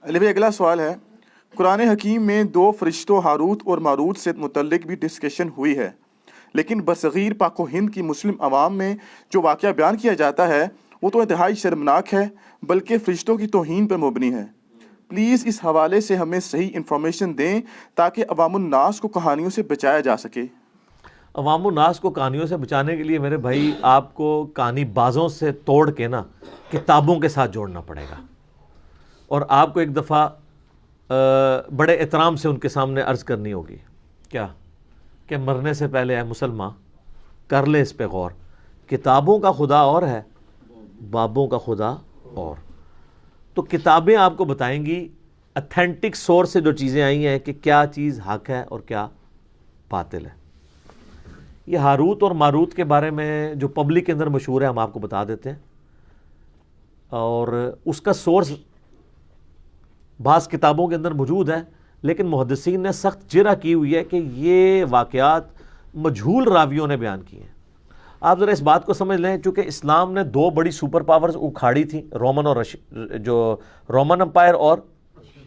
علی بھائی اگلا سوال ہے، قرآن حکیم میں دو فرشتوں ہاروت اور ماروت سے متعلق بھی ڈسکشن ہوئی ہے، لیکن برصغیر پاک و ہند کی مسلم عوام میں جو واقعہ بیان کیا جاتا ہے وہ تو انتہائی شرمناک ہے، بلکہ فرشتوں کی توہین پر مبنی ہے۔ پلیز اس حوالے سے ہمیں صحیح انفارمیشن دیں تاکہ عوام الناس کو کہانیوں سے بچایا جا سکے۔ عوام الناس کو کہانیوں سے بچانے کے لیے میرے بھائی آپ کو کہانی بازوں سے توڑ کے نا کتابوں کے ساتھ جوڑنا پڑے گا، اور آپ کو ایک دفعہ بڑے احترام سے ان کے سامنے عرض کرنی ہوگی کیا کہ مرنے سے پہلے اے مسلمان کر لے اس پہ غور، کتابوں کا خدا اور ہے، بابوں کا خدا اور۔ تو کتابیں آپ کو بتائیں گی اتھینٹک سورس سے جو چیزیں آئی ہیں کہ کیا چیز حق ہے اور کیا باطل ہے۔ یہ ہاروت اور ماروت کے بارے میں جو پبلک کے اندر مشہور ہے ہم آپ کو بتا دیتے ہیں، اور اس کا سورس بعض کتابوں کے اندر موجود ہے، لیکن محدثین نے سخت جرح کی ہوئی ہے کہ یہ واقعات مجہول راویوں نے بیان کیے ہیں۔ آپ ذرا اس بات کو سمجھ لیں، چونکہ اسلام نے دو بڑی سپر پاورز اکھاڑی تھیں، رومن امپائر اور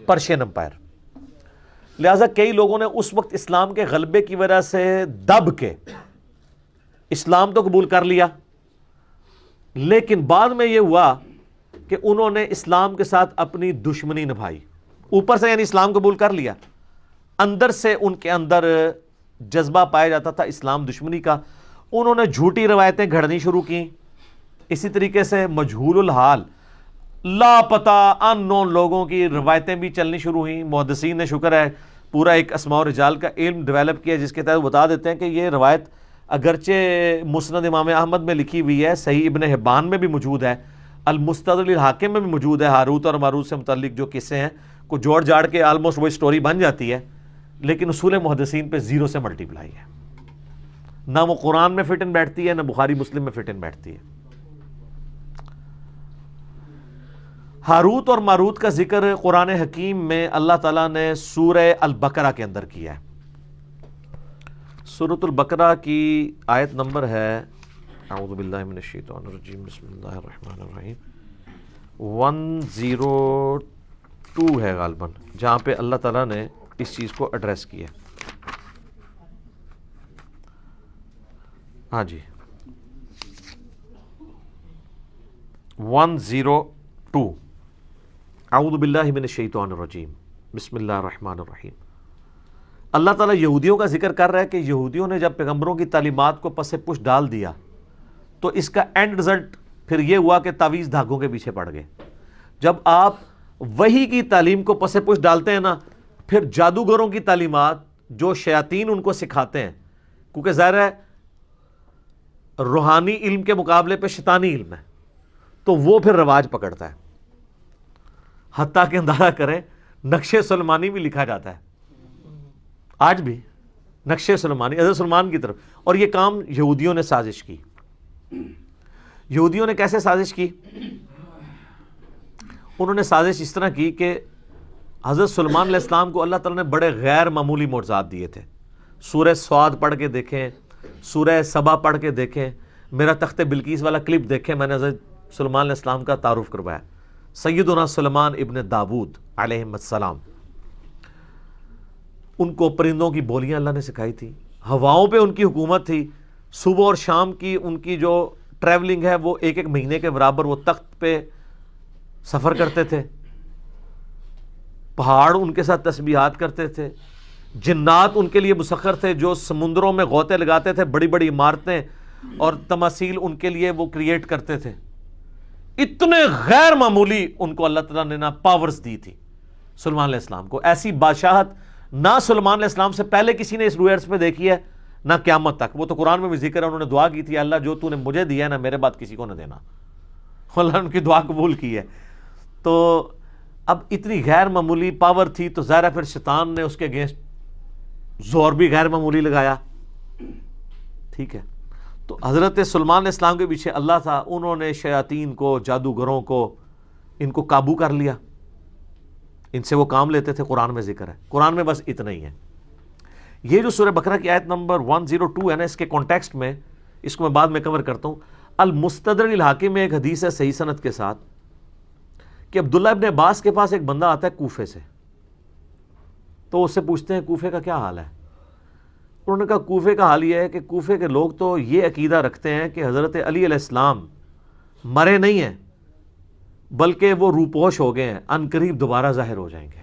پرشین امپائر، لہٰذا کئی لوگوں نے اس وقت اسلام کے غلبے کی وجہ سے دب کے اسلام تو قبول کر لیا، لیکن بعد میں یہ ہوا کہ انہوں نے اسلام کے ساتھ اپنی دشمنی نبھائی۔ اوپر سے یعنی اسلام قبول کر لیا، اندر سے ان کے اندر جذبہ پایا جاتا تھا اسلام دشمنی کا، انہوں نے جھوٹی روایتیں گھڑنی شروع کی۔ اسی طریقے سے مجہول الحال لاپتہ ان نون لوگوں کی روایتیں بھی چلنی شروع ہوئیں۔ محدثین نے شکر ہے پورا ایک اسماء و رجال کا علم ڈیولپ کیا، جس کے تحت بتا دیتے ہیں کہ یہ روایت اگرچہ مسند امام احمد میں لکھی ہوئی ہے، صحیح ابن حبان میں بھی موجود ہے، المستدرک الحاکم میں بھی موجود ہے، ہاروت اور ماروت سے متعلق جو قصے ہیں کو جوڑ جاڑ کے آلموسٹ وہی سٹوری بن جاتی ہے، لیکن اصول محدثین پہ زیرو سے ملٹیپلائی ہے، نہ وہ قرآن میں فٹ ان بیٹھتی ہے، نہ بخاری مسلم میں فٹ ان بیٹھتی ہے۔ ہاروت اور ماروت کا ذکر قرآن حکیم میں اللہ تعالیٰ نے سورہ البقرہ کے اندر کیا ہے۔ سورۃ البقرہ کی آیت نمبر ہے، اعوذ باللہ من الشیطان الرجیم، بسم اللہ الرحمن الرحیم، 102 ہے غالباً، جہاں پہ اللہ تعالیٰ نے اس چیز کو ایڈریس کیا۔ ہاں جی 102، اعوذ باللہ من الشیطان الرجیم، بسم اللہ الرحمن الرحیم۔ اللہ تعالیٰ یہودیوں کا ذکر کر رہا ہے کہ یہودیوں نے جب پیغمبروں کی تعلیمات کو پس پش ڈال دیا تو اس کا اینڈ رزلٹ پھر یہ ہوا کہ تعویذ دھاگوں کے پیچھے پڑ گئے۔ جب آپ وحی کی تعلیم کو پس پش ڈالتے ہیں نا، پھر جادوگروں کی تعلیمات جو شیاطین ان کو سکھاتے ہیں، کیونکہ ظاہر ہے روحانی علم کے مقابلے پہ شیطانی علم ہے، تو وہ پھر رواج پکڑتا ہے، حتیٰ کہ اندازہ کریں نقش سلیمانی بھی لکھا جاتا ہے آج بھی، نقش سلیمانی حضرت سلمان کی طرف، اور یہ کام یہودیوں نے سازش کی۔ یہودیوں نے کیسے سازش کی؟ انہوں نے سازش اس طرح کی کہ حضرت سلیمان علیہ السلام کو اللہ تعالیٰ نے بڑے غیر معمولی معجزات دیے تھے۔ سورہ سعد پڑھ کے دیکھیں، سورہ سبا پڑھ کے دیکھیں، میرا تخت بلقیس والا کلپ دیکھیں، میں نے حضرت سلیمان علیہ السلام کا تعارف کروایا، سیدنا سلیمان ابن داود علیہ السلام۔ ان کو پرندوں کی بولیاں اللہ نے سکھائی تھی، ہواؤں پہ ان کی حکومت تھی، صبح اور شام کی ان کی جو ٹریولنگ ہے وہ ایک ایک مہینے کے برابر وہ تخت پہ سفر کرتے تھے، پہاڑ ان کے ساتھ تسبیحات کرتے تھے، جنات ان کے لیے مسخر تھے جو سمندروں میں غوطے لگاتے تھے، بڑی بڑی عمارتیں اور تماثیل ان کے لیے وہ کریٹ کرتے تھے۔ اتنے غیر معمولی ان کو اللہ تعالیٰ نے نا پاورز دی تھی سلیمان علیہ السلام کو۔ ایسی بادشاہت نہ سلیمان علیہ السلام سے پہلے کسی نے اس روئے ارض پہ دیکھی ہے، نہ قیامت تک۔ وہ تو قرآن میں بھی ذکر ہے، انہوں نے دعا کی تھی، اللہ جو تو نے مجھے دیا ہے نا میرے بعد کسی کو نہ دینا، اللہ نے ان کی دعا قبول کی ہے۔ تو اب اتنی غیر معمولی پاور تھی تو ظاہر ہے پھر شیطان نے اس کے اگینسٹ زور بھی غیر معمولی لگایا، ٹھیک ہے۔ تو حضرت سلیمان علیہ السلام کے پیچھے اللہ تھا، انہوں نے شیاطین کو، جادوگروں کو، ان کو قابو کر لیا، ان سے وہ کام لیتے تھے، قرآن میں ذکر ہے۔ قرآن میں بس اتنا ہی ہے۔ یہ جو سورہ بقرہ کی آیت نمبر 102 ہے نا، اس کے کانٹیکسٹ میں اس کو میں بعد میں کور کرتا ہوں۔ المستدرک الحاکم میں ایک حدیث ہے صحیح سند کے ساتھ کہ عبداللہ ابن عباس کے پاس ایک بندہ آتا ہے کوفے سے, تو اس سے پوچھتے ہیں کوفے کا کیا حال ہے. انہوں نے کہا کوفے کا حال یہ ہے کہ کوفے کے لوگ تو یہ عقیدہ رکھتے ہیں کہ حضرت علی علیہ السلام مرے نہیں ہیں بلکہ وہ روپوش ہو گئے ہیں, ان قریب دوبارہ ظاہر ہو جائیں گے,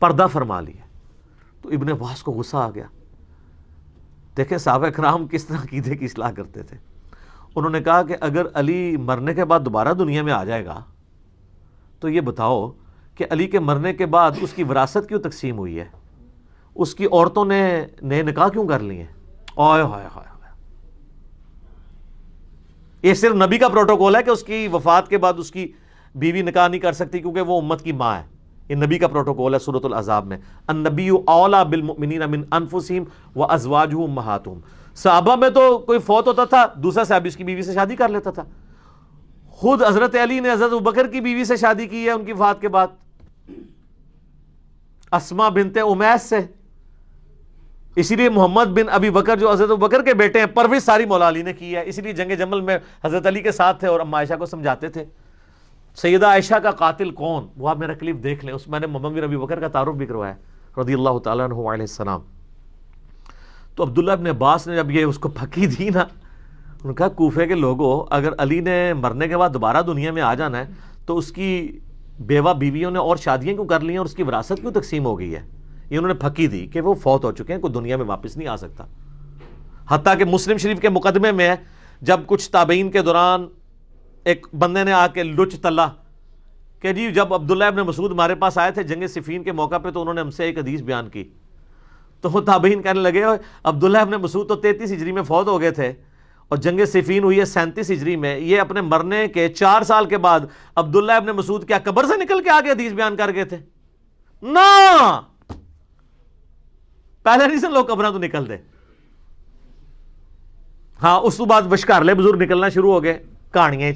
پردہ فرما لیا. تو ابن عباس کو غصہ آ گیا. دیکھیں صحابہ کرام کس طرح عقیدے کی اصلاح کرتے تھے. انہوں نے کہا کہ اگر علی مرنے کے بعد دوبارہ دنیا میں آ جائے گا تو یہ بتاؤ کہ علی کے مرنے کے بعد اس کی وراثت کیوں تقسیم ہوئی ہے, اس کی عورتوں نے نئے نکاح کیوں کر لیے ہیں. آئے ہائے ہائے, یہ صرف نبی کا پروٹوکول ہے کہ اس کی وفات کے بعد اس کی بیوی نکاح نہیں کر سکتی کیونکہ وہ امت کی ماں ہے. یہ نبی کا پروٹوکول ہے سورۃ الاحزاب میں, النبی اولیٰ بالمؤمنین من انفسہم وازواجہ امہاتہم. صحابہ میں تو کوئی فوت ہوتا تھا دوسرا صحابی اس کی بیوی سے شادی کر لیتا تھا. خود حضرت علی نے حضرت ابوبکر کی بیوی سے شادی کی ہے ان کی وفات کے بعد, اسماء بنت امیس سے. اسی لیے محمد بن ابی بکر جو حضرت ابوبکر کے بیٹے ہیں پرورش ساری مولا علی نے کی ہے, اسی لیے جنگ جمل میں حضرت علی کے ساتھ تھے اور اما عائشہ کو سمجھاتے تھے. سیدہ عائشہ کا قاتل کون, وہ آپ میرا کلپ دیکھ لیں, اس میں نے محمد بن ابی بکر کا تعارف بھی کروایا رضی اللہ تعالیٰ عنہ علیہ السلام. تو عبداللہ ابن عباس نے جب یہ اس کو پھکی دی نا, انہوں نے کہا کوفے کے لوگوں اگر علی نے مرنے کے بعد دوبارہ دنیا میں آ جانا ہے تو اس کی بیوہ بیویوں نے اور شادیاں کیوں کر لی ہیں اور اس کی وراثت کیوں تقسیم ہو گئی ہے. یہ انہوں نے پھکی دی کہ وہ فوت ہو چکے ہیں, کوئی دنیا میں واپس نہیں آ سکتا. حتیٰ کہ مسلم شریف کے مقدمے میں ہے جب کچھ تابعین کے دوران ایک بندے نے آ کے لچ تلا کہ جی جب عبداللہ ابن مسعود ہمارے پاس آئے تھے جنگ صفین کے موقع پہ تو انہوں نے ہم سے ایک حدیث بیان کی, تو وہ تابعین کہنے لگے عبداللہ ابن مسعود تو 33 ہجری میں فوت ہو گئے تھے اور جنگ صفین ہوئی ہے 37 ہجری میں, یہ اپنے مرنے کے 4 سال کے بعد عبداللہ ابن مسعود کیا قبر سے نکل کے آگے حدیث بیان کر گئے تھے؟ نا, پہلے نہیں سن لوگ قبریں تو نکل دے. ہاں اس تو بعد بشکارلے بزرگ نکلنا شروع ہو گئے کہانیاں,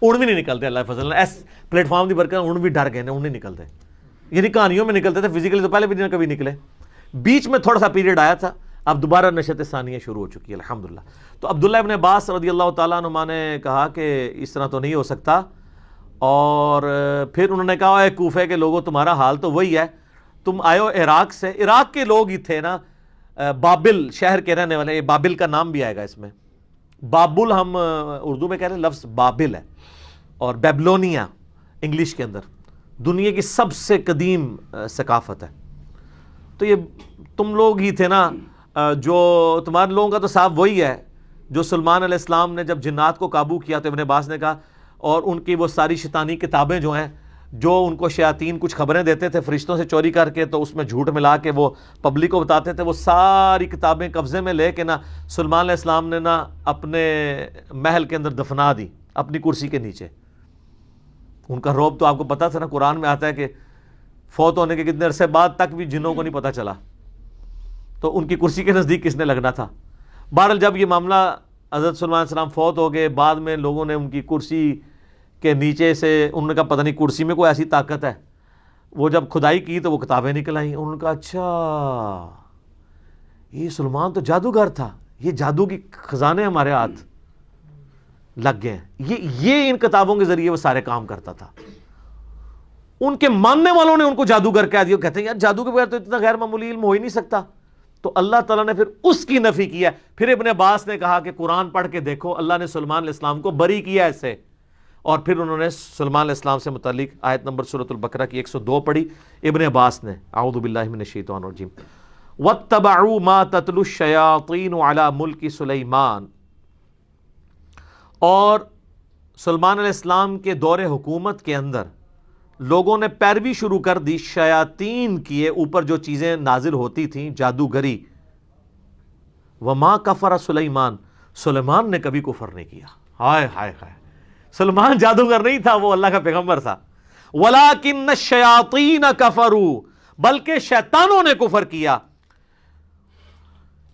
اون بھی نہیں نکلتے اللہ فضل اس پلیٹ فارم دی برکت, اون بھی ڈر گئے اون نہیں نکلتے. یعنی کہانیوں میں نکلتے تھے, فزیکلی تو پہلے بھی نہیں کبھی نکلے, بیچ میں تھوڑا سا پیریڈ آیا تھا, اب دوبارہ نشت ثانیہ شروع ہو چکی ہے الحمدللہ. تو عبداللہ ابن عباس رضی اللہ تعالیٰ عنہ نے کہا کہ اس طرح تو نہیں ہو سکتا, اور پھر انہوں نے کہا اے کوفے کے لوگوں تمہارا حال تو وہی ہے, تم آئے ہو عراق سے, عراق کے لوگ ہی تھے نا, بابل شہر کے رہنے والے, بابل کا نام بھی آئے گا اس میں, بابل ہم اردو میں کہہ رہے ہیں, لفظ بابل ہے, اور بیبلونیا انگلش کے اندر دنیا کی سب سے قدیم ثقافت ہے. تو یہ تم لوگ ہی تھے نا, جو تمہارے لوگوں کا تو صاحب وہی ہے جو سلمان علیہ السلام نے جب جنات کو قابو کیا تو ابن عباس نے کہا, اور ان کی وہ ساری شیطانی کتابیں جو ہیں جو ان کو شیاطین کچھ خبریں دیتے تھے فرشتوں سے چوری کر کے, تو اس میں جھوٹ ملا کے وہ پبلک کو بتاتے تھے, وہ ساری کتابیں قبضے میں لے کے نا سلمان علیہ السلام نے نا اپنے محل کے اندر دفنا دی اپنی کرسی کے نیچے. ان کا روب تو آپ کو پتا تھا نا, قرآن میں آتا ہے کہ فوت ہونے کے کتنے عرصے بعد تک بھی جنوں کو نہیں پتا چلا, تو ان کی کرسی کے نزدیک کس نے لگنا تھا. بہرحال جب یہ معاملہ حضرت سلمان علیہ السلام فوت ہو گئے, بعد میں لوگوں نے ان کی کرسی کے نیچے سے, انہوں نے کہا پتہ نہیں کرسی میں کوئی ایسی طاقت ہے, وہ جب کھدائی کی تو وہ کتابیں نکل آئیں. انہوں نے کہا اچھا یہ سلمان تو جادوگر تھا, یہ جادو کی خزانے ہمارے ہاتھ لگ گئے ہیں, یہ ان کتابوں کے ذریعے وہ سارے کام کرتا تھا. ان کے ماننے والوں نے ان کو جادوگر کہہ دیا, کہتے ہیں یار جادو کے بغیر تو اتنا غیر معمولی علم ہو ہی نہیں سکتا. تو اللہ تعالیٰ نے پھر اس کی نفی کیا. پھر ابن عباس نے کہا کہ قرآن پڑھ کے دیکھو, اللہ نے سلمان علیہ السلام کو بری کیا اس سے. اور پھر انہوں نے سلمان علیہ السلام سے متعلق آیت نمبر سورۃ البقرہ کی 102 پڑھی. ابن عباس نے, اعوذ باللہ من الشیطان الرجیم, وَاتَّبَعُوا مَا تَتْلُو الشَّيَاطِينُ عَلَى مُلْكِ سُلَيْمَانَ, اور سلمان علیہ السلام کے دور حکومت کے اندر لوگوں نے پیروی شروع کر دی شیاطین کی اوپر جو چیزیں نازل ہوتی تھیں جادوگری. وما کفر سلیمان, سلیمان نے کبھی کفر نہیں کیا. ہائے ہائے ہائے, سلمان جادوگر نہیں تھا, وہ اللہ کا پیغمبر تھا. وَلَٰكِنَّ الشَّيَاطِينَ كَفَرُوا, بلکہ شیطانوں نے کفر کیا.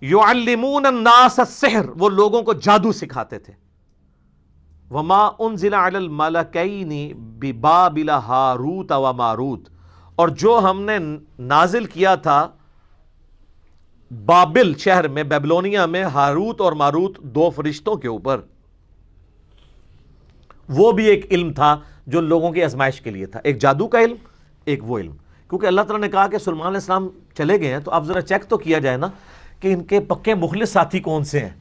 يُعَلِّمُونَ النَّاسَ السِّحْرَ, وہ لوگوں کو جادو سکھاتے تھے. وَمَا أُنزِلَ عَلَى الْمَلَكَيْنِ بِبَابِلَ هَارُوتَ وَمَارُوتَ, اور جو ہم نے نازل کیا تھا بابل شہر میں, بیبلونیا میں, ہاروت اور ماروت دو فرشتوں کے اوپر. وہ بھی ایک علم تھا جو لوگوں کی آزمائش کے لیے تھا، ایک جادو کا علم، ایک وہ علم. کیونکہ اللہ تعالیٰ نے کہا کہ سلیمان علیہ السلام چلے گئے ہیں تو اب ذرا چیک تو کیا جائے نا کہ ان کے پکے مخلص ساتھی کون سے ہیں.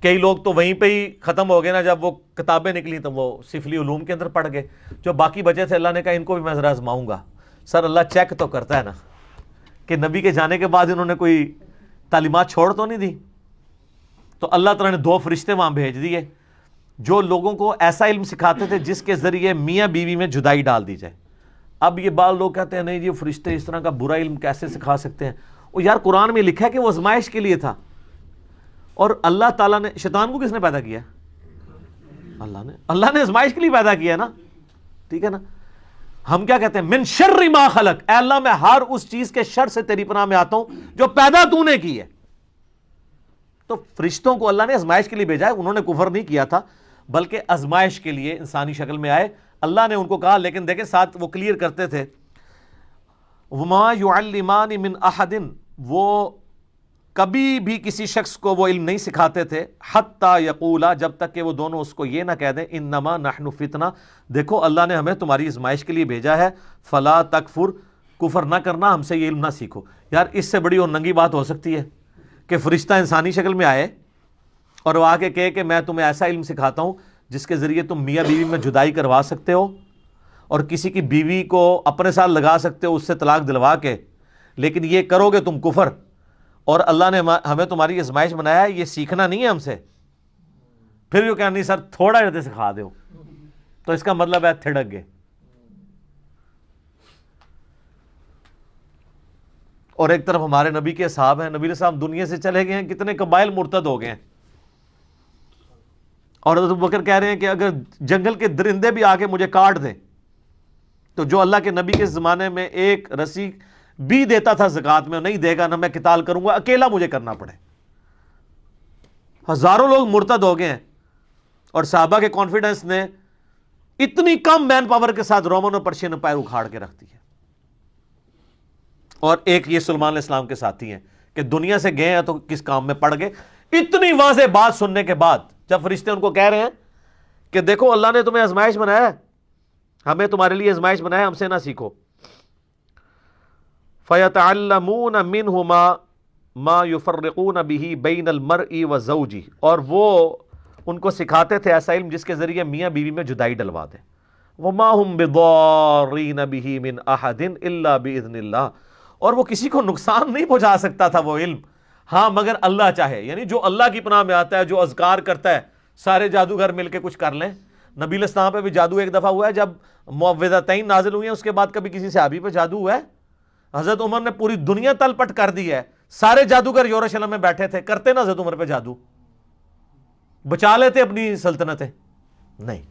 کئی لوگ تو وہیں پہ ہی ختم ہو گئے نا، جب وہ کتابیں نکلی تو وہ سفلی علوم کے اندر پڑ گئے. جو باقی بچے تھے اللہ نے کہا ان کو بھی میں ذرا آزماؤں گا. سر اللہ چیک تو کرتا ہے نا کہ نبی کے جانے کے بعد انہوں نے کوئی تعلیمات چھوڑ تو نہیں دی. تو اللہ تعالیٰ نے 2 فرشتے وہاں بھیج دیے جو لوگوں کو ایسا علم سکھاتے تھے جس کے ذریعے میاں بیوی میں جدائی ڈال دی جائے. اب یہ بعض لوگ کہتے ہیں نہیں جی فرشتے اس طرح کا برا علم کیسے سکھا سکتے ہیں. وہ یار قرآن میں لکھا ہے کہ وہ آزمائش کے لیے تھا. اور اللہ تعالیٰ نے شیطان کو کس نے پیدا کیا؟ اللہ نے آزمائش کے لیے پیدا کیا نا. ٹھیک ہے نا. ہم کیا کہتے ہیں؟ من شر ما خلق، اے اللہ میں ہر اس چیز کے شر سے تیری پناہ میں آتا ہوں جو پیدا تو نے کی ہے. تو فرشتوں کو اللہ نے آزمائش کے لیے بھیجا ہے. انہوں نے کفر نہیں کیا تھا بلکہ آزمائش کے لیے انسانی شکل میں آئے. اللہ نے ان کو کہا، لیکن دیکھیں ساتھ وہ کلیئر کرتے تھے وما يعلمان من احد، وہ کبھی بھی کسی شخص کو وہ علم نہیں سکھاتے تھے حتی یقولا، جب تک کہ وہ دونوں اس کو یہ نہ کہہ دیں انما نحن فتنہ، دیکھو اللہ نے ہمیں تمہاری آزمائش کے لیے بھیجا ہے، فلا تکفر، کفر نہ کرنا، ہم سے یہ علم نہ سیکھو. یار اس سے بڑی اور ننگی بات ہو سکتی ہے کہ فرشتہ انسانی شکل میں آئے اور وہ آ کے کہے کہ میں تمہیں ایسا علم سکھاتا ہوں جس کے ذریعے تم میاں بیوی میں جدائی کروا سکتے ہو اور کسی کی بیوی کو اپنے ساتھ لگا سکتے ہو اس سے طلاق دلوا کے، لیکن یہ کرو گے تم کفر، اور اللہ نے ہمیں تمہاری آزمائش بنایا ہے، یہ سیکھنا نہیں ہے ہم سے. پھر بھی کہنا نہیں سر تھوڑا جاتے سکھا دو، تو اس کا مطلب ہے تھڑک گئے. اور ایک طرف ہمارے نبی کے اصحاب ہیں، نبی صاحب دنیا سے چلے گئے ہیں، کتنے قبائل مرتد ہو گئے ہیں. اور حضرت ابوبکر کہہ رہے ہیں کہ اگر جنگل کے درندے بھی آ کے مجھے کاٹ دیں تو جو اللہ کے نبی کے زمانے میں ایک رسی بھی دیتا تھا زکوٰۃ میں نہیں دے گا، نہ میں قتال کروں گا، اکیلا مجھے کرنا پڑے. ہزاروں لوگ مرتد ہو گئے ہیں اور صحابہ کے کانفیڈنس نے اتنی کم مین پاور کے ساتھ رومن اور پرشین امپائر اکھاڑ کے رکھ دی ہے. اور ایک یہ سلیمان علیہ السلام کے ساتھی ہیں کہ دنیا سے گئے ہیں تو کس کام میں پڑ گئے. اتنی واضح بات سننے کے بعد جب فرشتے ان کو کہہ رہے ہیں کہ دیکھو اللہ نے تمہیں آزمائش بنایا ہے، ہمیں تمہارے لیے آزمائش بنایا ہے، ہم سے نہ سیکھو. فَيَتَعَلَّمُونَ مِنْهُمَا مَا يُفَرِّقُونَ بِهِ بَيْنَ الْمَرْءِ وَزَوْجِهِ، اور وہ ان کو سکھاتے تھے ایسا علم جس کے ذریعے میاں بیوی میں جدائی ڈلوا دیں. وَمَا هُمْ بِضَارِّينَ بِهِ مِنْ أَحَدٍ إِلَّا بِإِذْنِ اللَّهِ، اور وہ کسی کو نقصان نہیں پہنچا سکتا تھا وہ علم، ہاں مگر اللہ چاہے. یعنی جو اللہ کی پناہ میں آتا ہے، جو اذکار کرتا ہے، سارے جادوگر مل کے کچھ کر لیں. نبی علیہ السلام پہ بھی جادو ایک دفعہ ہوا ہے جب معوذتین نازل ہوئی ہیں، اس کے بعد کبھی کسی صحابی پہ جادو ہوا ہے؟ حضرت عمر نے پوری دنیا تل پٹ کر دی ہے، سارے جادوگر یروشلم میں بیٹھے تھے، کرتے نا حضرت عمر پہ جادو؟ بچا لیتے اپنی سلطنتیں؟ نہیں.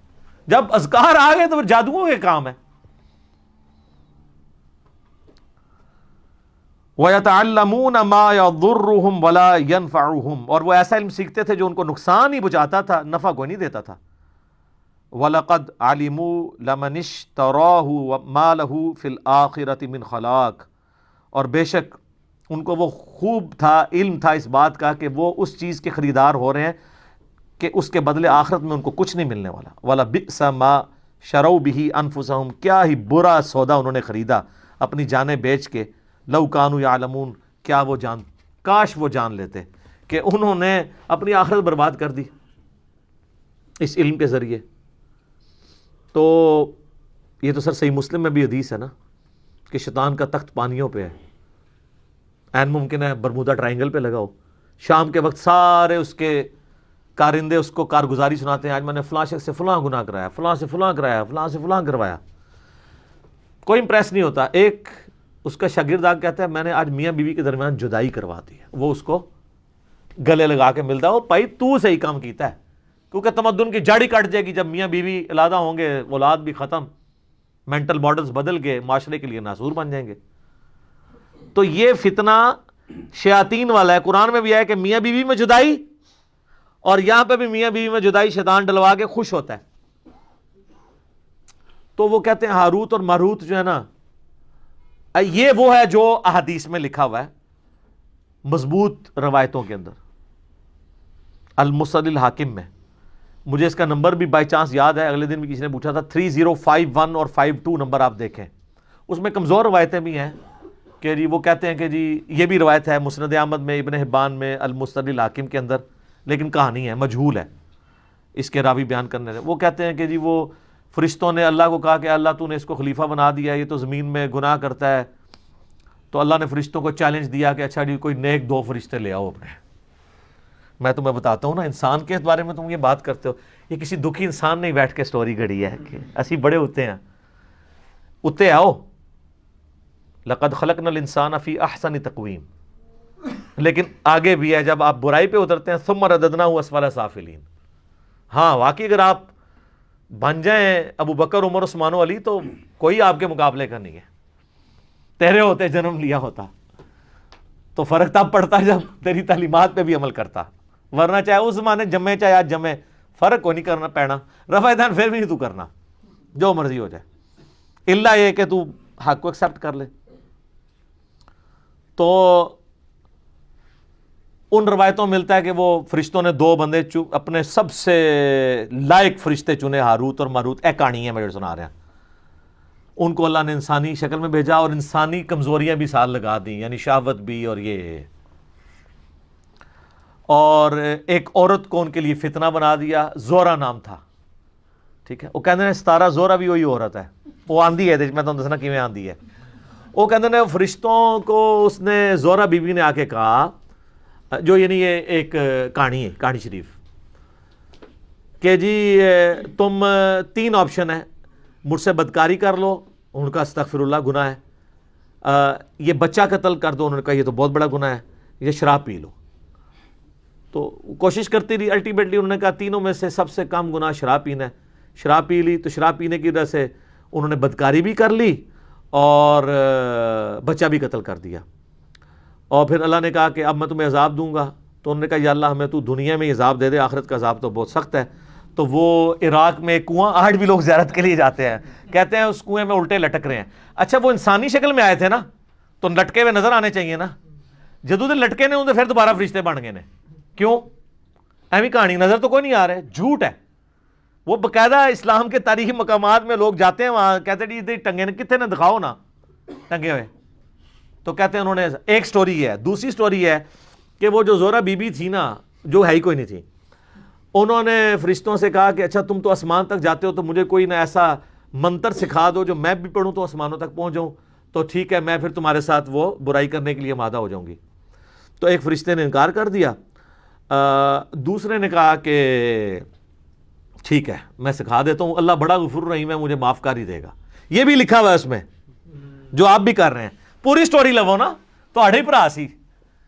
جب اذکار آ گئے تو پھر جادوؤں کے کام ہے. وَيَتَعَلَّمُونَ مَا يَضُرُّهُمْ وَلَا يَنْفَعُهُمْ، اور وہ ایسا علم سیکھتے تھے جو ان کو نقصان ہی پہنچاتا تھا، نفع کو نہیں دیتا تھا. وَلَقَدْ عَلِمُوا لَمَنِ اشْتَرَاهُ مَا لَهُ فِي الْآخِرَةِ مِنْ خَلَاقٍ، اور بے شک ان کو وہ خوب تھا، علم تھا اس بات کا کہ وہ اس چیز کے خریدار ہو رہے ہیں کہ اس کے بدلے آخرت میں ان کو کچھ نہیں ملنے والا. وَلَبِئْسَ مَا شَرَوْا بِهِ أَنفُسَهُمْ، کیا ہی برا سودا انہوں نے خریدا اپنی جانیں بیچ کے. لو کانوا یعلمون، کیا وہ کاش وہ جان لیتے کہ انہوں نے اپنی آخرت برباد کر دی اس علم کے ذریعے. تو یہ تو سر صحیح مسلم میں بھی حدیث ہے نا کہ شیطان کا تخت پانیوں پہ ہے، عین ممکن ہے برمودا ٹرائنگل پہ لگاؤ، شام کے وقت سارے اس کے کارندے اس کو کارگزاری سناتے ہیں، آج میں نے فلاں شخص سے فلاں گناہ کرایا، فلاں سے فلاں کرایا، فلاں سے فلاں کروایا. کوئی امپریس نہیں ہوتا. ایک اس کا شاگرد آ کہتا ہے میں نے آج میاں بیوی کے درمیان جدائی کروا دی ہے. وہ اس کو گلے لگا کے ملتا ہے، وہ بھائی تو صحیح کام کیتا ہے، کیونکہ تمدن کی جڑ ہی کٹ جائے گی جب میاں بیوی علیحدہ ہوں گے، اولاد بھی ختم، مینٹل ماڈلز بدل گئے، معاشرے کے لیے ناسور بن جائیں گے. تو یہ فتنہ شیاطین والا ہے. قرآن میں بھی ہے کہ میاں بیوی میں جدائی، اور یہاں پہ بھی میاں بیوی میں جدائی شیطان ڈلوا کے خوش ہوتا ہے. تو وہ کہتے ہیں ہاروت اور ماروت جو ہے نا، یہ وہ ہے جو احادیث میں لکھا ہوا ہے مضبوط روایتوں کے اندر، المسند الحاکم میں مجھے اس کا نمبر بھی بائی چانس یاد ہے, اگلے دن بھی کسی نے پوچھا تھا, 3051 اور 52 نمبر آپ دیکھیں. اس میں کمزور روایتیں بھی ہیں کہ جی وہ کہتے ہیں کہ جی یہ بھی روایت ہے مسند احمد میں, ابن حبان میں, المستدرک الحاکم کے اندر, لیکن کہانی ہے, مجہول ہے اس کے راوی بیان کرنے سے. وہ کہتے ہیں کہ جی وہ فرشتوں نے اللہ کو کہا کہ اللہ تو نے اس کو خلیفہ بنا دیا, یہ تو زمین میں گناہ کرتا ہے. تو اللہ نے فرشتوں کو چیلنج دیا کہ اچھا جی کوئی نیک 2 فرشتے لے آؤ اپنے. میں تمہیں بتاتا ہوں نا, انسان کے بارے میں تم یہ بات کرتے ہو, یہ کسی دکھی انسان نے بیٹھ کے سٹوری گھڑی ہے کہ اسی بڑے ہوتے ہیں, اتے آؤ, لقد خلقنا الانسان فی احسن تقویم. لیکن آگے بھی ہے, جب آپ برائی پہ اترتے ہیں ثم رددناہ اسفل سافلین. ہاں واقعی اگر آپ بن جائیں ابو بکر, عمر, عثمان و علی, تو کوئی آپ کے مقابلے کا نہیں ہے. تیرے ہوتے جنم لیا ہوتا تو فرق تب پڑتا جب تیری تعلیمات پہ بھی عمل کرتا, ورنہ چاہے اس زمانے جمے چاہے آج جمے, فرق کو نہیں کرنا پینا. رفع دین پھر بھی نہیں تو کرنا, جو مرضی ہو جائے, اللہ یہ کہ تو حق کو ایکسیپٹ کر لے. تو ان روایتوں میں ملتا ہے کہ وہ فرشتوں نے 2 بندے اپنے سب سے لائق فرشتے چنے, ہاروت اور ماروت. کہانی ہے میں سنا رہا, ان کو اللہ نے انسانی شکل میں بھیجا اور انسانی کمزوریاں بھی ساتھ لگا دیں, یعنی شہوت بھی اور یہ, اور ایک عورت کو ان کے لیے فتنہ بنا دیا, زورا نام تھا. ٹھیک ہے, وہ کہتے ہیں 17 زورا بھی وہی عورت ہے, وہ آندھی ہے, میں تمہیں دسنا کیویں آندھی ہے. وہ کہتے ہیں فرشتوں کو اس نے زورا بی بی نے آ کے کہا, جو یعنی یہ ایک کہانی ہے, کہانی شریف, کہ جی تم 3 آپشن ہیں, مجھ سے بدکاری کر لو, ان کا استغفر اللہ گناہ ہے, یہ بچہ قتل کر دو, انہوں نے کہا یہ تو بہت بڑا گناہ ہے, یہ شراب پی لو. تو کوشش کرتی رہی, الٹیمیٹلی انہوں نے کہا تینوں میں سے سب سے کم گناہ شراب پینا ہے. شراب پی لی, تو شراب پینے کی وجہ سے انہوں نے بدکاری بھی کر لی اور بچہ بھی قتل کر دیا. اور پھر اللہ نے کہا کہ اب میں تمہیں عذاب دوں گا. تو انہوں نے کہا یا اللہ ہمیں تو دنیا میں عذاب دے دے, آخرت کا عذاب تو بہت سخت ہے. تو وہ عراق میں ایک کنواں, آج بھی لوگ زیارت کے لیے جاتے ہیں, کہتے ہیں اس کنویں میں الٹے لٹک رہے ہیں. اچھا وہ انسانی شکل میں آئے تھے نا, تو لٹکے ہوئے نظر آنے چاہیے نا. جدو دن لٹکے نے انہیں پھر دوبارہ فرشتے بن گئے نے. کیوں؟ ایویں کہانی نظر تو کوئی نہیں آ رہے, جھوٹ ہے. وہ باقاعدہ اسلام کے تاریخی مقامات میں لوگ جاتے ہیں, وہاں کہتے ہیں جی ٹنگے نے کتنے نے دکھاؤ نا ٹنگے ہوئے. تو کہتے ہیں انہوں نے, ایک سٹوری ہے. دوسری سٹوری ہے کہ وہ جو زورا بی بی تھی نا, جو ہے ہی کوئی نہیں تھی, انہوں نے فرشتوں سے کہا کہ اچھا تم تو آسمان تک جاتے ہو, تو مجھے کوئی نہ ایسا منتر سکھا دو جو میں بھی پڑھوں تو آسمانوں تک پہنچ جاؤں, تو ٹھیک ہے میں پھر تمہارے ساتھ وہ برائی کرنے کے لیے آمادہ ہو جاؤں گی. تو ایک فرشتے نے انکار کر دیا, دوسرے نے کہا کہ ٹھیک ہے میں سکھا دیتا ہوں, اللہ بڑا غفور رحیم ہے, مجھے معاف کر ہی دے گا. یہ بھی لکھا ہوا ہے اس میں جو آپ بھی کر رہے ہیں. پوری سٹوری لو نا تو اڑے بھرا سی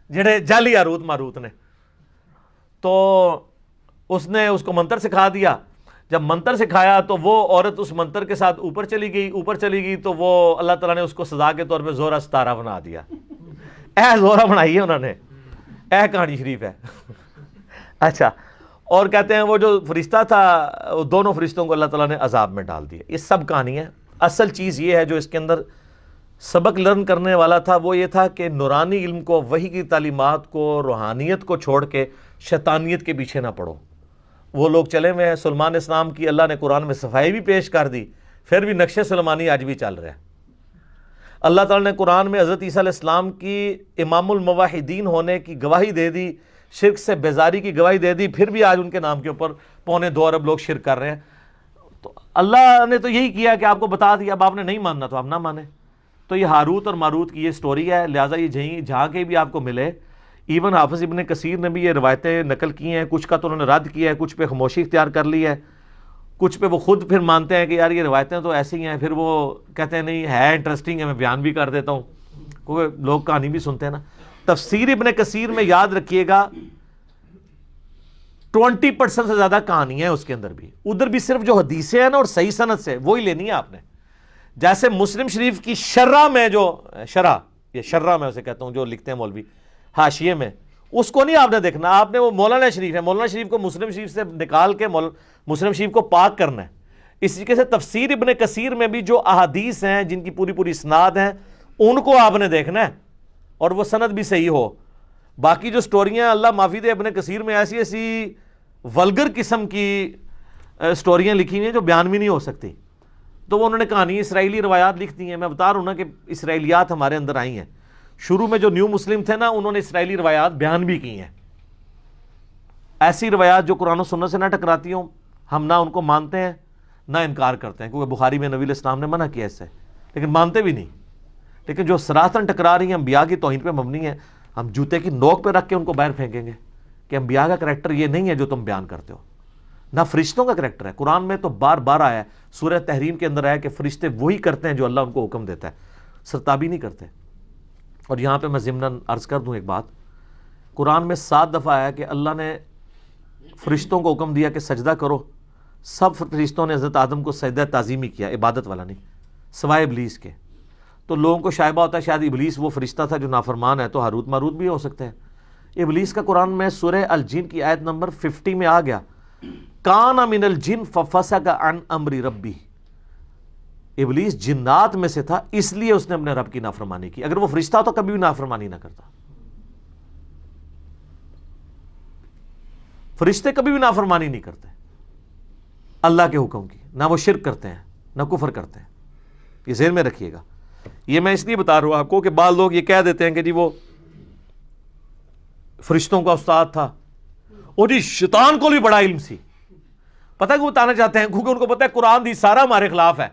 جڑے جعلی ہاروت ماروت نے. تو اس نے اس کو منتر سکھا دیا. جب منتر سکھایا تو وہ عورت اس منتر کے ساتھ اوپر چلی گئی تو وہ اللہ تعالیٰ نے اس کو سزا کے طور پہ زورا 17 بنا دیا. زورا بنائی ہے انہوں نے, کہانی شریف ہے. اچھا, اور کہتے ہیں وہ جو فرشتہ تھا, دونوں فرشتوں کو اللہ تعالیٰ نے عذاب میں ڈال دیا. یہ سب کہانی ہے. اصل چیز یہ ہے جو اس کے اندر سبق لرن کرنے والا تھا, وہ یہ تھا کہ نورانی علم کو, وحی کی تعلیمات کو, روحانیت کو چھوڑ کے شیطانیت کے پیچھے نہ پڑو. وہ لوگ چلے ہوئے ہیں, سلمان اسلام کی اللہ نے قرآن میں صفائی بھی پیش کر دی, پھر بھی نقش سلمانی آج بھی چل رہا ہے. اللہ تعالیٰ نے قرآن میں حضرت عیسیٰ علیہ السلام کی امام الموحدین ہونے کی گواہی دے دی, شرک سے بیزاری کی گواہی دے دی, پھر بھی آج ان کے نام کے اوپر 2.25 ارب لوگ شرک کر رہے ہیں. تو اللہ نے تو یہی کیا کہ آپ کو بتا دیا, اب آپ نے نہیں ماننا تو آپ نہ مانیں. تو یہ ہاروت اور ماروت کی یہ سٹوری ہے, لہٰذا یہ جہاں کے بھی آپ کو ملے. ایون حافظ ابن کثیر نے بھی یہ روایتیں نقل کی ہیں, کچھ کا تو انہوں نے رد کیا ہے, کچھ پہ خاموشی اختیار کر لی ہے, کچھ پہ وہ خود پھر مانتے ہیں کہ یار یہ روایتیں تو ایسی ہیں, پھر وہ کہتے ہیں نہیں ہے انٹرسٹنگ ہے, میں بیان بھی کر دیتا ہوں, کیونکہ لوگ کہانی بھی سنتے ہیں نا. تفسیر ابن کثیر میں یاد رکھیے گا 20% سے زیادہ کہانی ہے اس کے اندر بھی. ادھر بھی صرف جو حدیثیں ہیں نا اور صحیح سند سے وہی لینی ہے آپ نے. جیسے مسلم شریف کی شرح میں جو شرح میں اسے کہتا ہوں, جو لکھتے ہیں مولوی حاشیے میں, اس کو نہیں آپ نے دیکھنا, آپ نے وہ مولانا شریف ہے, مولانا شریف کو مسلم شریف سے نکال کے مسلم شریف کو پاک کرنا ہے. اس طریقے سے تفسیر ابن کثیر میں بھی جو احادیث ہیں جن کی پوری اسناد ہیں ان کو آپ نے دیکھنا ہے, اور وہ سند بھی صحیح ہو. باقی جو سٹوریاں اللہ معافی دے ابن کثیر میں ایسی ولگر قسم کی اسٹوریاں لکھی ہوئی ہیں جو بیان بھی نہیں ہو سکتی. تو وہ انہوں نے کہانی اسرائیلی روایات لکھ دی ہیں. میں بتا رہا ہوں نا کہ اسرائیلیات ہمارے اندر آئی ہیں. شروع میں جو نیو مسلم تھے نا, انہوں نے اسرائیلی روایات بیان بھی کی ہیں. ایسی روایات جو قرآن و سنت سے نہ ٹکراتی ہوں, ہم نہ ان کو مانتے ہیں نہ انکار کرتے ہیں, کیونکہ بخاری میں نبی علیہ السلام نے منع کیا اس سے, لیکن مانتے بھی نہیں. لیکن جو صراحتاً ٹکرا رہی ہیں انبیاء کی توہین پہ مبنی ہے, ہم جوتے کی نوک پہ رکھ کے ان کو باہر پھینکیں گے کہ انبیاء کا کریکٹر یہ نہیں ہے جو تم بیان کرتے ہو, نہ فرشتوں کا کریکٹر ہے. قرآن میں تو بار بار آیا ہے, سورہ تحریم کے اندر آیا کہ فرشتے وہی کرتے ہیں جو اللہ ان کو حکم دیتا ہے, سرتابی نہیں کرتے. اور یہاں پہ میں ضمناً عرض کر دوں ایک بات, قرآن میں 7 دفعہ آیا کہ اللہ نے فرشتوں کو حکم دیا کہ سجدہ کرو. سب فرشتوں نے حضرت آدم کو سجدہ تعظیمی کیا, عبادت والا نہیں, سوائے ابلیس کے. تو لوگوں کو شائبہ ہوتا ہے شاید ابلیس وہ فرشتہ تھا جو نافرمان ہے, تو ہاروت ماروت بھی ہو سکتے ہیں. ابلیس کا قرآن میں سورہ الجن کی آیت نمبر 50 میں آ گیا, کان من الجن ففسق عن امر ربی. ابلیس جنات میں سے تھا, اس لیے اس نے اپنے رب کی نافرمانی کی. اگر وہ فرشتہ تو کبھی بھی نافرمانی نہ کرتا. فرشتے کبھی بھی نافرمانی نہیں کرتے اللہ کے حکم کی, نہ وہ شرک کرتے ہیں نہ کفر کرتے ہیں. یہ ذہن میں رکھیے گا. یہ میں اس لیے بتا رہا ہوں آپ کو کہ بعض لوگ یہ کہہ دیتے ہیں کہ جی وہ فرشتوں کا استاد تھا, اور جی شیطان کو بھی بڑا علم سی. پتہ ہے کہ وہ بتانا چاہتے ہیں کیونکہ ان کو پتہ ہے قرآن حدیث سارا ہمارے خلاف ہے,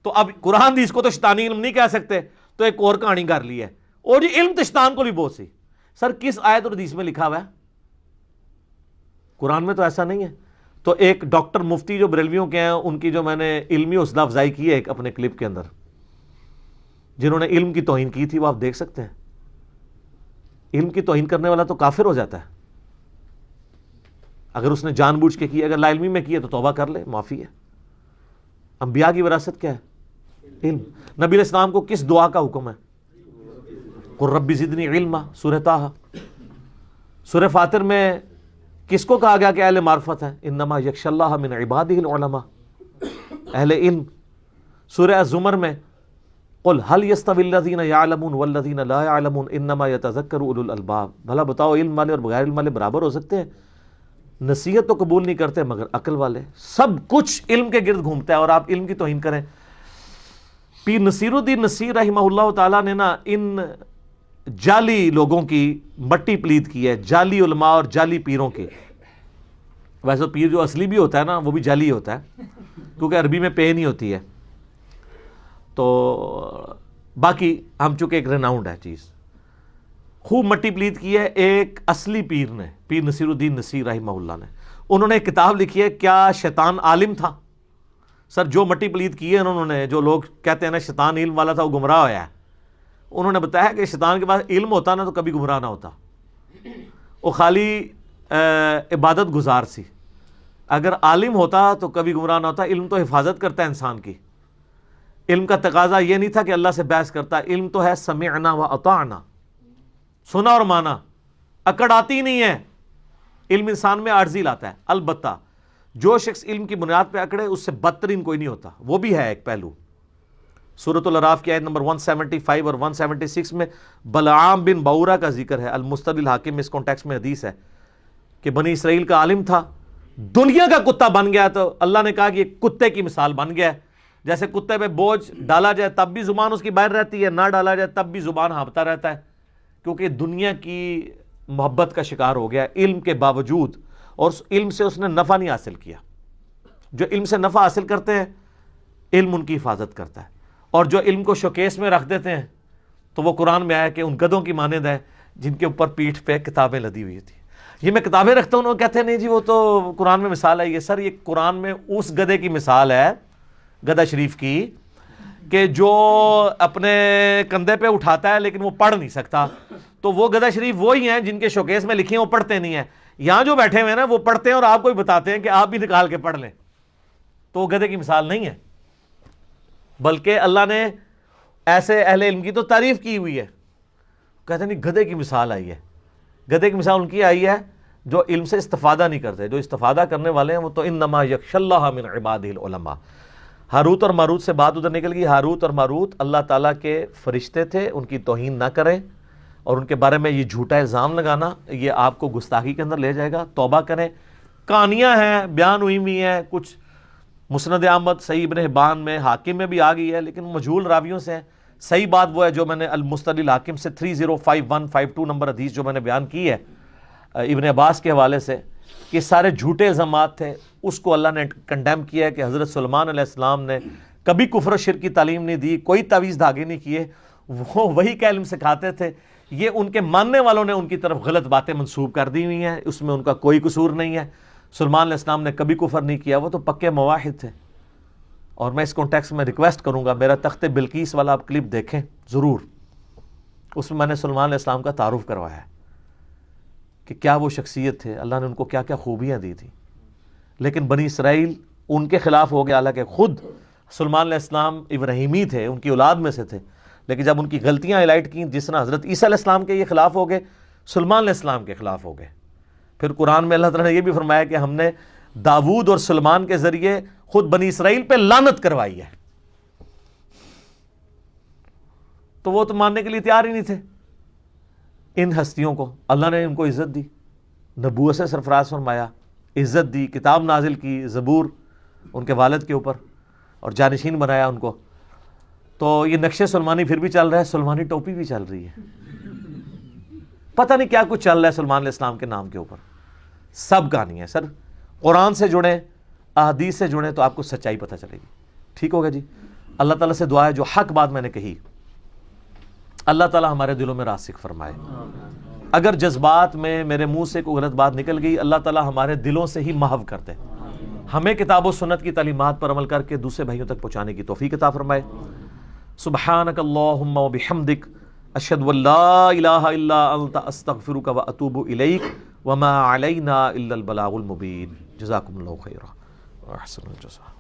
تو اب قرآن حدیث کو تو شیطانی علم نہیں کہہ سکتے, تو ایک اور کہانی کر لی ہے, اور جی علم تو شیطان کو بھی بہت سی. سر کس آیت اور حدیث میں لکھا ہوا ہے؟ قرآن میں تو ایسا نہیں ہے. تو ایک ڈاکٹر مفتی جو بریلویوں کے ہیں, ان کی جو میں نے علمی حوصلہ افزائی کی ہے ایک اپنے کلپ کے اندر, جنہوں نے علم کی توہین کی تھی, وہ آپ دیکھ سکتے ہیں. علم کی توہین کرنے والا تو کافر ہو جاتا ہے اگر اس نے جان بوجھ کے کی. اگر لا علمی میں کی ہے تو توبہ کر لے, معافی ہے. انبیاء کی وراثت کیا ہے؟ علم. نبی علیہ السلام کو کس دعا کا حکم ہے؟ قل رب زدنی علما, سورہ طٰہٰ. سورہ فاطر میں کس کو کہا گیا کہ اہل معرفت ہے؟ انما یخشی اللہ من عبادہ العلماء, اہل علم. سورہ الزمر میں قل هل يستوي الذين يعلمون والذين لا يعلمون انما يتذكر اولو الالباب. بھلا بتاؤ علم والے اور بغیر علم والے برابر ہو سکتے ہیں؟ نصیحت تو قبول نہیں کرتے مگر عقل والے. سب کچھ علم کے گرد گھومتا ہے اور آپ علم کی توہین کریں. پیر نصیر الدین نصیر رحمہ اللہ تعالیٰ نے نا ان جعلی لوگوں کی مٹی پلید کی ہے, جعلی علماء اور جعلی پیروں کی. ویسے پیر جو اصلی بھی ہوتا ہے نا وہ بھی جعلی ہوتا ہے, کیونکہ عربی میں پے نہیں ہوتی ہے. تو باقی ہم چونکہ ایک ریناؤنڈ ہے چیز, خوب مٹی پلید کی ہے ایک اصلی پیر نے, پیر نصیر الدین نصیر رحمہ اللہ نے. انہوں نے ایک کتاب لکھی ہے, کیا شیطان عالم تھا؟ سر جو مٹی پلید کی ہے انہوں نے, جو لوگ کہتے ہیں نا شیطان علم والا تھا وہ گمراہ ہوا ہے, انہوں نے بتایا کہ شیطان کے پاس علم ہوتا نا تو کبھی گمراہ نہ ہوتا, وہ خالی عبادت گزار سی. اگر عالم ہوتا تو کبھی گمراہ نہ ہوتا. علم تو حفاظت کرتا ہے انسان کی. علم کا تقاضا یہ نہیں تھا کہ اللہ سے بحث کرتا, علم تو ہے سمعنا و اطعنا, سنا اور مانا. اکڑ آتی نہیں ہے, علم انسان میں عاجزی لاتا ہے. البتہ جو شخص علم کی بنیاد پہ اکڑے اس سے بدترین کوئی نہیں ہوتا, وہ بھی ہے ایک پہلو. سورۃ الاعراف کی آیت نمبر 175 اور 176 میں بلعام بن بعورہ کا ذکر ہے. المستدل الحاکم میں اس کانٹیکس میں حدیث ہے کہ بنی اسرائیل کا عالم تھا, دنیا کا کتا بن گیا, تو اللہ نے کہا کہ یہ کتے کی مثال بن گیا ہے. جیسے کتے پہ بوجھ ڈالا جائے تب بھی زبان اس کی باہر رہتی ہے, نہ ڈالا جائے تب بھی زبان ہانپتا رہتا ہے, کیونکہ دنیا کی محبت کا شکار ہو گیا علم کے باوجود, اور اس علم سے اس نے نفع نہیں حاصل کیا. جو علم سے نفع حاصل کرتے ہیں علم ان کی حفاظت کرتا ہے, اور جو علم کو شوکیس میں رکھ دیتے ہیں تو وہ قرآن میں آیا کہ ان گدھوں کی مانند ہے جن کے اوپر پیٹھ پہ کتابیں لدی ہوئی تھی. یہ میں کتابیں رکھتا ہوں, وہ کہتے ہیں نہیں جی وہ تو قرآن میں مثال ہے. یہ سر یہ قرآن میں اس گدھے کی مثال ہے, گدھا شریف کی, کہ جو اپنے کندھے پہ اٹھاتا ہے لیکن وہ پڑھ نہیں سکتا. تو وہ گدھا شریف وہی ہیں جن کے شوکیس میں لکھے ہیں وہ پڑھتے نہیں ہیں. یہاں جو بیٹھے ہوئے ہیں نا وہ پڑھتے ہیں اور آپ کو بھی بتاتے ہیں کہ آپ بھی نکال کے پڑھ لیں. تو وہ گدھے کی مثال نہیں ہے, بلکہ اللہ نے ایسے اہل علم کی تو تعریف کی ہوئی ہے. کہتے ہیں نہیں گدھے کی مثال آئی ہے. گدھے کی مثال ان کی آئی ہے جو علم سے استفادہ نہیں کرتے. جو استفادہ کرنے والے ہیں وہ تو انما یخشی اللہ من عبادہ العلماء. ہاروت اور ماروت سے بات ادھر نکل گئی. ہاروت اور ماروت اللہ تعالیٰ کے فرشتے تھے, ان کی توہین نہ کریں, اور ان کے بارے میں یہ جھوٹا الزام لگانا یہ آپ کو گستاخی کے اندر لے جائے گا. توبہ کریں, کہانیاں ہیں، بیان ہوئی ہوئی ہیں، کچھ مسند احمد، صحیح ابن حبان میں، حاکم میں بھی آ گئی ہے، لیکن مجہول راویوں سے ہیں۔ صحیح بات وہ ہے جو میں نے المستدل الحاکم سے 305152 نمبر حدیث جو میں نے بیان کی ہے ابن عباس کے حوالے سے، کہ سارے جھوٹے الزامات تھے، اس کو اللہ نے کنڈیم کیا ہے کہ حضرت سلیمان علیہ السلام نے کبھی کفر و شرک کی تعلیم نہیں دی، کوئی تعویذ دھاگے نہیں کیے، وہ وہی کا علم سکھاتے تھے۔ یہ ان کے ماننے والوں نے ان کی طرف غلط باتیں منسوب کر دی ہوئی ہیں، اس میں ان کا کوئی قصور نہیں ہے۔ سلیمان علیہ السلام نے کبھی کفر نہیں کیا، وہ تو پکے موحد تھے۔ اور میں اس کانٹیکس میں ریکویسٹ کروں گا، میرا تخت بلقیس والا آپ کلپ دیکھیں ضرور، اس میں نے سلیمان علیہ السلام کا تعارف کروایا ہے کہ کیا وہ شخصیت تھے، اللہ نے ان کو کیا کیا خوبیاں دی تھیں۔ لیکن بنی اسرائیل ان کے خلاف ہو گیا، حالانکہ خود سلیمان علیہ السلام ابراہیمی تھے، ان کی اولاد میں سے تھے، لیکن جب ان کی غلطیاں ہائلائٹ کیں، جس طرح حضرت عیسیٰ علیہ السلام کے یہ خلاف ہو گئے، سلیمان علیہ السلام کے خلاف ہو گئے۔ پھر قرآن میں اللہ تعالیٰ نے یہ بھی فرمایا کہ ہم نے داؤد اور سلیمان کے ذریعے خود بنی اسرائیل پہ لعنت کروائی ہے، تو وہ تو ماننے کے لیے تیار ہی نہیں تھے۔ ان ہستیوں کو اللہ نے ان کو عزت دی، نبوت سے سرفراز فرمایا، عزت دی، کتاب نازل کی، زبور ان کے والد کے اوپر، اور جانشین بنایا ان کو۔ تو یہ نقشے سلمانی پھر بھی چل رہا ہے، سلمانی ٹوپی بھی چل رہی ہے، پتہ نہیں کیا کچھ چل رہا ہے سلیمان علیہ السلام کے نام کے اوپر۔ سب کہانی ہے سر، قرآن سے جڑیں، احادیث سے جڑیں تو آپ کو سچائی پتہ چلے گی۔ ٹھیک ہوگا جی؟ اللہ تعالیٰ سے دعا ہے جو حق بات میں نے کہی اللہ تعالیٰ ہمارے دلوں میں راسخ فرمائے۔ اگر جذبات میں میرے منہ سے کوئی غلط بات نکل گئی، اللہ تعالیٰ ہمارے دلوں سے ہی محو کر دے، ہمیں کتاب و سنت کی تعلیمات پر عمل کر کے دوسرے بھائیوں تک پہنچانے کی توفیق عطا فرمائے۔ سبحانک اللہم و بحمدک، اشہد ان لا الہ الا انت، استغفرک و اتوب الیک، وما علینا الا البلاغ المبین۔ جزاکم اللہ خیرا، احسن الجزاء۔